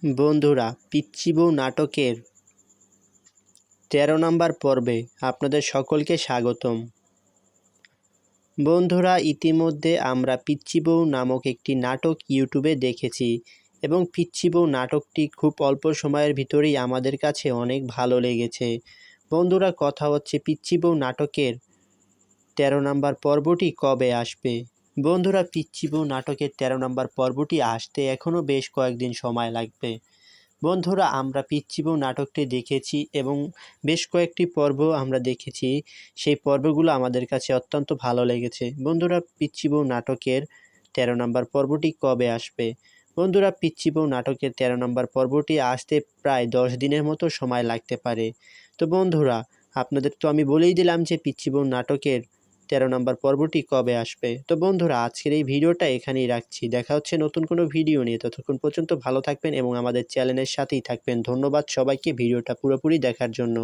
বন্ধুরা, পিচ্চি বউ নাটকের ১৩ নম্বর পর্বে আপনাদের সকলকে স্বাগতম। বন্ধুরা, ইতিমধ্যে আমরা পিচ্চি বউ নামক একটি নাটক ইউটিউবে দেখেছি এবং পিচ্চি বউ নাটকটি খুব অল্প সময়ের ভিতরেই আমাদের কাছে অনেক ভালো লেগেছে। বন্ধুরা, কথা হচ্ছে পিচ্চি বউ নাটকের ১৩ নম্বর পর্বটি কবে আসবে। বন্ধুরা, পিচ্চি বউ নাটকের ১৩ নম্বর পর্বটি আসতে এখনও বেশ কয়েকদিন সময় লাগবে। বন্ধুরা, আমরা পিচ্চি বউ নাটকটি দেখেছি এবং বেশ কয়েকটি পর্ব আমরা দেখেছি। সেই পর্বগুলো আমাদের কাছে অত্যন্ত ভালো লেগেছে। বন্ধুরা, পিচ্চি বউ নাটকের ১৩ নম্বর পর্বটি কবে আসবে। বন্ধুরা, পিচ্চি বউ নাটকের ১৩ নম্বর পর্বটি আসতে প্রায় ১০ দিনের মতো সময় লাগতে পারে। তো বন্ধুরা, আপনাদের তো আমি বলেই দিলাম যে পিচ্চি বউ নাটকের ১৩ নম্বর পর্বটি কবে আসবে। তো বন্ধুরা, আজকের এই ভিডিওটা এখানেই রাখছি। দেখা হচ্ছে নতুন কোনো ভিডিও নিয়ে। ততক্ষণ পর্যন্ত ভালো থাকবেন এবং আমাদের চ্যানেলের সাথেই থাকবেন। ধন্যবাদ সবাইকে ভিডিওটা পুরোপুরি দেখার জন্য।